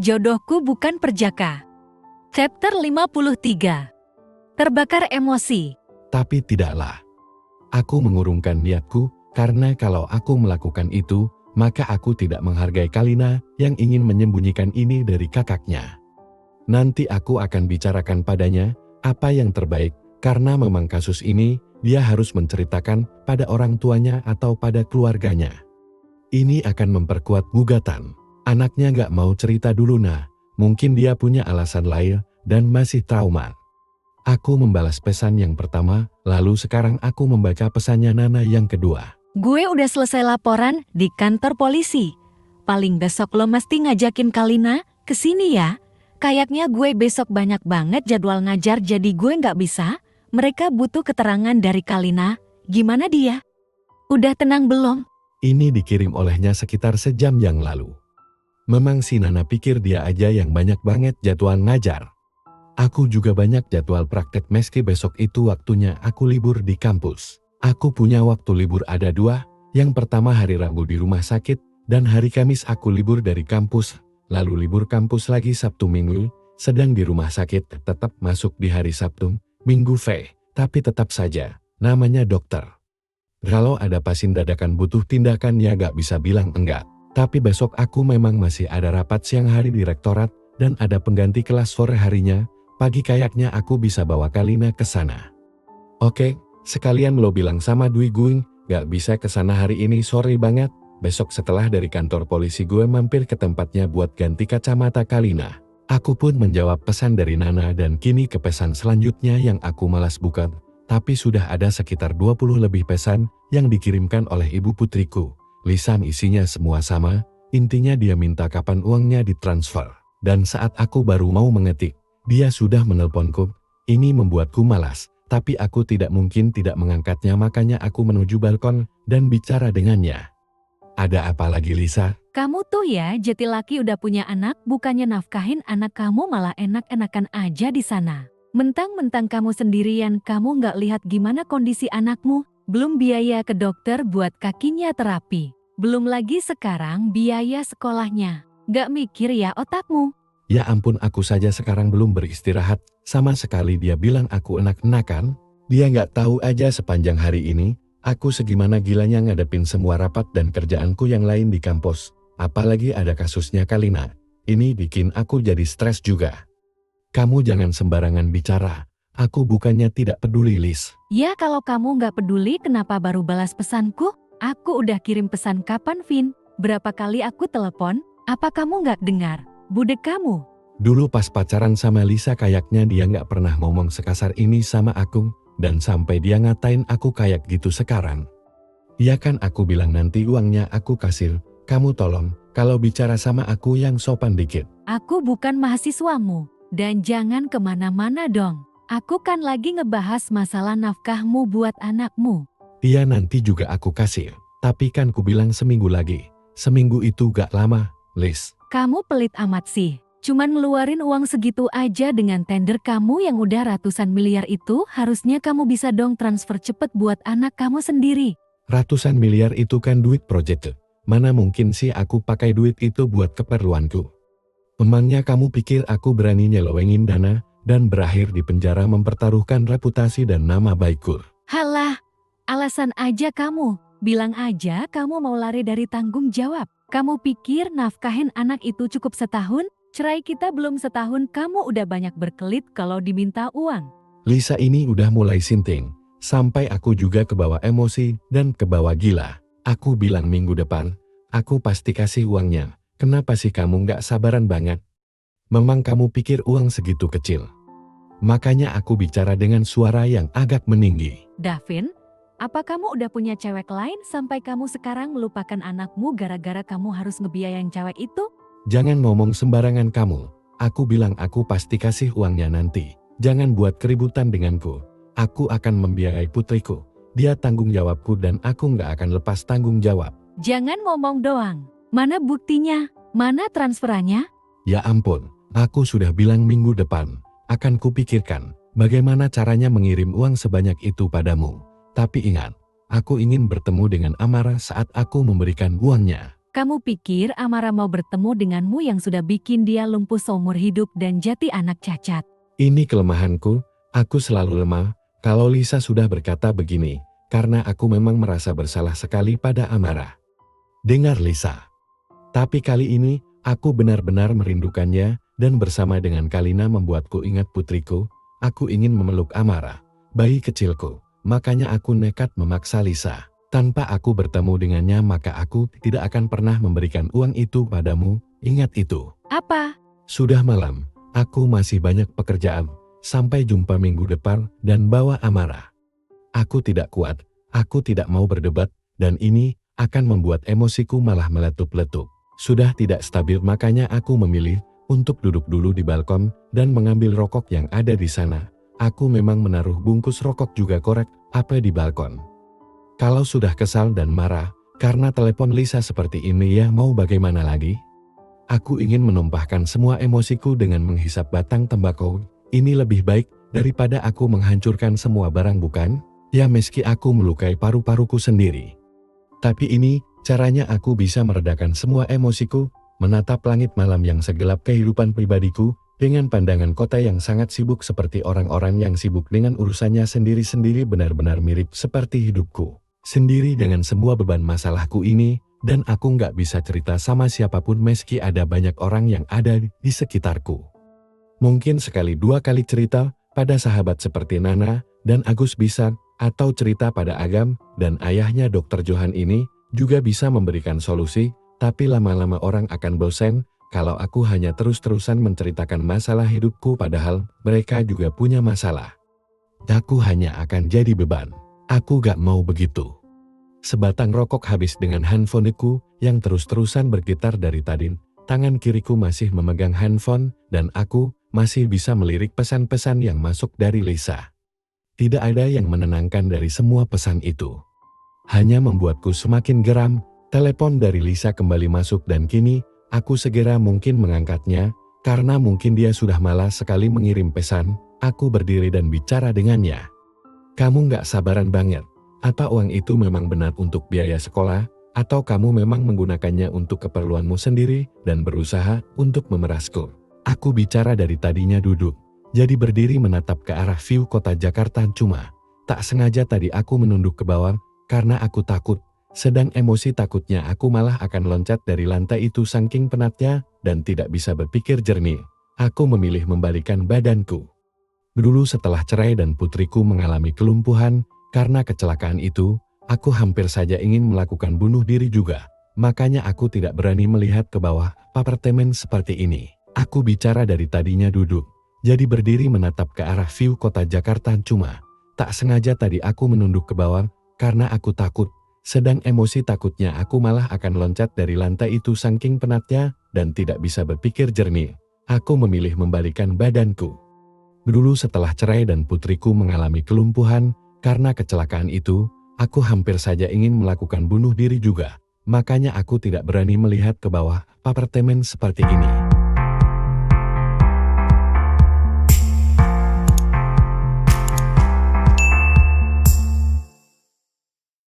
Jodohku bukan perjaka. Chapter 53. Terbakar emosi. Tapi tidaklah. Aku mengurungkan niatku, karena kalau aku melakukan itu, maka aku tidak menghargai Kalina yang ingin menyembunyikan ini dari kakaknya. Nanti aku akan bicarakan padanya apa yang terbaik, karena memang kasus ini dia harus menceritakan pada orang tuanya atau pada keluarganya. Ini akan memperkuat gugatan. Anaknya gak mau cerita dulu mungkin dia punya alasan lain dan masih trauma. Aku membalas pesan yang pertama, lalu sekarang aku membaca pesannya Nana yang kedua. Gue udah selesai laporan di kantor polisi. Paling besok lo mesti ngajakin Kalina ke sini ya. Kayaknya gue besok banyak banget jadwal ngajar jadi gue nggak bisa. Mereka butuh keterangan dari Kalina. Gimana dia? Udah tenang belum? Ini dikirim olehnya sekitar sejam yang lalu. Memang si Nana pikir dia aja yang banyak banget jadwal ngajar. Aku juga banyak jadwal praktek meski besok itu waktunya aku libur di kampus. Aku punya waktu libur ada 2, yang pertama hari Rabu di rumah sakit, dan hari Kamis aku libur dari kampus, lalu libur kampus lagi Sabtu Minggu, sedang di rumah sakit tetap masuk di hari Sabtu, Minggu tapi tetap saja, namanya dokter. Kalau ada pasien dadakan butuh tindakan ya gak bisa bilang enggak. Tapi besok aku memang masih ada rapat siang hari di rektorat, dan ada pengganti kelas sore harinya. Pagi kayaknya aku bisa bawa Kalina ke sana. Oke, sekalian lo bilang sama Dwi gue gak bisa ke sana hari ini, sorry banget. Besok setelah dari kantor polisi gue mampir ke tempatnya buat ganti kacamata Kalina. Aku pun menjawab pesan dari Nana dan kini ke pesan selanjutnya yang aku malas buka. Tapi sudah ada sekitar 20 lebih pesan yang dikirimkan oleh ibu putriku. Lisan isinya semua sama, intinya dia minta kapan uangnya ditransfer. Dan saat aku baru mau mengetik, dia sudah menelponku. Ini membuatku malas, tapi aku tidak mungkin tidak mengangkatnya, makanya aku menuju balkon dan bicara dengannya. Ada apa lagi Lisa? Kamu tuh ya jati laki udah punya anak, bukannya nafkahin anak kamu malah enak-enakan aja di sana. Mentang-mentang kamu sendirian, kamu nggak lihat gimana kondisi anakmu? Belum biaya ke dokter buat kakinya terapi. Belum lagi sekarang biaya sekolahnya. Nggak mikir ya otakmu? Ya ampun, aku saja sekarang belum beristirahat. Sama sekali dia bilang aku enak-enakan. Dia nggak tahu aja sepanjang hari ini, aku segimana gilanya ngadepin semua rapat dan kerjaanku yang lain di kampus. Apalagi ada kasusnya Kalina. Ini bikin aku jadi stres juga. Kamu jangan sembarangan bicara. Aku bukannya tidak peduli, Lis. Ya kalau kamu nggak peduli kenapa baru balas pesanku? Aku udah kirim pesan kapan, Vin? Berapa kali aku telepon? Apa kamu nggak dengar? Budek kamu. Dulu pas pacaran sama Lisa kayaknya dia nggak pernah ngomong sekasar ini sama aku. Dan sampai dia ngatain aku kayak gitu sekarang. Ya kan aku bilang nanti uangnya aku kasih. Kamu tolong, kalau bicara sama aku yang sopan dikit. Aku bukan mahasiswamu. Dan jangan kemana-mana dong. Aku kan lagi ngebahas masalah nafkahmu buat anakmu. Iya nanti juga aku kasih. Tapi kan ku bilang seminggu lagi. Seminggu itu gak lama, Lis. Kamu pelit amat sih. Cuman ngeluarin uang segitu aja dengan tender kamu yang udah ratusan miliar itu, harusnya kamu bisa dong transfer cepet buat anak kamu sendiri. Ratusan miliar itu kan duit proyek. Mana mungkin sih aku pakai duit itu buat keperluanku. Emangnya kamu pikir aku berani nyelewengin dana dan berakhir di penjara mempertaruhkan reputasi dan nama baikku? Halah, alasan aja kamu. Bilang aja kamu mau lari dari tanggung jawab. Kamu pikir nafkahin anak itu cukup setahun? Cerai kita belum setahun kamu udah banyak berkelit kalau diminta uang. Lisa ini udah mulai sinting. Sampai aku juga kebawa emosi dan kebawa gila. Aku bilang minggu depan, aku pasti kasih uangnya. Kenapa sih kamu gak sabaran banget? Memang kamu pikir uang segitu kecil? Makanya aku bicara dengan suara yang agak meninggi. Davin, apa kamu udah punya cewek lain sampai kamu sekarang melupakan anakmu gara-gara kamu harus ngebiayain cewek itu? Jangan ngomong sembarangan kamu. Aku bilang aku pasti kasih uangnya nanti. Jangan buat keributan denganku. Aku akan membiayai putriku. Dia tanggung jawabku dan aku gak akan lepas tanggung jawab. Jangan ngomong doang. Mana buktinya? Mana transferannya? Ya ampun, aku sudah bilang minggu depan. Akan kupikirkan bagaimana caranya mengirim uang sebanyak itu padamu. Tapi ingat, aku ingin bertemu dengan Amara saat aku memberikan uangnya. Kamu pikir Amara mau bertemu denganmu yang sudah bikin dia lumpuh seumur hidup dan jadi anak cacat? Ini kelemahanku, aku selalu lemah kalau Lisa sudah berkata begini, karena aku memang merasa bersalah sekali pada Amara. Dengar Lisa. Tapi kali ini, aku benar-benar merindukannya dan bersama dengan Kalina membuatku ingat putriku, aku ingin memeluk Amara, bayi kecilku. Makanya aku nekat memaksa Lisa. Tanpa aku bertemu dengannya maka aku tidak akan pernah memberikan uang itu padamu, ingat itu. Apa? Sudah malam, aku masih banyak pekerjaan. Sampai jumpa minggu depan dan bawa Amara. Aku tidak kuat, aku tidak mau berdebat, dan ini akan membuat emosiku malah meletup-letup. Sudah tidak stabil makanya aku memilih untuk duduk dulu di balkon dan mengambil rokok yang ada di sana. Aku memang menaruh bungkus rokok juga korek api di balkon. Kalau sudah kesal dan marah, karena telepon Lisa seperti ini ya mau bagaimana lagi? Aku ingin menumpahkan semua emosiku dengan menghisap batang tembakau. Ini lebih baik daripada aku menghancurkan semua barang bukan? Ya meski aku melukai paru-paruku sendiri. Tapi ini caranya aku bisa meredakan semua emosiku, menatap langit malam yang segelap kehidupan pribadiku, dengan pandangan kota yang sangat sibuk seperti orang-orang yang sibuk dengan urusannya sendiri-sendiri benar-benar mirip seperti hidupku. Sendiri dengan semua beban masalahku ini, dan aku nggak bisa cerita sama siapapun meski ada banyak orang yang ada di sekitarku. Mungkin sekali dua kali cerita pada sahabat seperti Nana dan Agus bisa, atau cerita pada Agam dan ayahnya Dr. Johan ini juga bisa memberikan solusi, tapi lama-lama orang akan bosan kalau aku hanya terus-terusan menceritakan masalah hidupku padahal mereka juga punya masalah. Aku hanya akan jadi beban. Aku gak mau begitu. Sebatang rokok habis dengan handphoneku yang terus-terusan bergetar dari tadi. Tangan kiriku masih memegang handphone dan aku masih bisa melirik pesan-pesan yang masuk dari Lisa. Tidak ada yang menenangkan dari semua pesan itu. Hanya membuatku semakin geram. Telepon dari Lisa kembali masuk dan kini aku segera mungkin mengangkatnya karena mungkin dia sudah malas sekali mengirim pesan. Aku berdiri dan bicara dengannya. Kamu gak sabaran banget. Apa uang itu memang benar untuk biaya sekolah? Atau kamu memang menggunakannya untuk keperluanmu sendiri dan berusaha untuk memerasku? Aku bicara dari tadinya duduk. Jadi berdiri menatap ke arah view kota Jakarta cuma. Tak sengaja tadi aku menunduk ke bawah karena aku takut. Sedang emosi takutnya aku malah akan loncat dari lantai itu saking penatnya dan tidak bisa berpikir jernih. Aku memilih membalikan badanku. Dulu setelah cerai dan putriku mengalami kelumpuhan karena kecelakaan itu, aku hampir saja ingin melakukan bunuh diri juga. Makanya aku tidak berani melihat ke bawah apartemen seperti ini. Aku bicara dari tadinya duduk, jadi berdiri menatap ke arah view kota Jakarta cuma. Tak sengaja tadi aku menunduk ke bawah karena aku takut. Sedang emosi takutnya aku malah akan loncat dari lantai itu saking penatnya dan tidak bisa berpikir jernih. Aku memilih membalikan badanku. Dulu setelah cerai dan putriku mengalami kelumpuhan karena kecelakaan itu, aku hampir saja ingin melakukan bunuh diri juga. Makanya aku tidak berani melihat ke bawah apartemen seperti ini.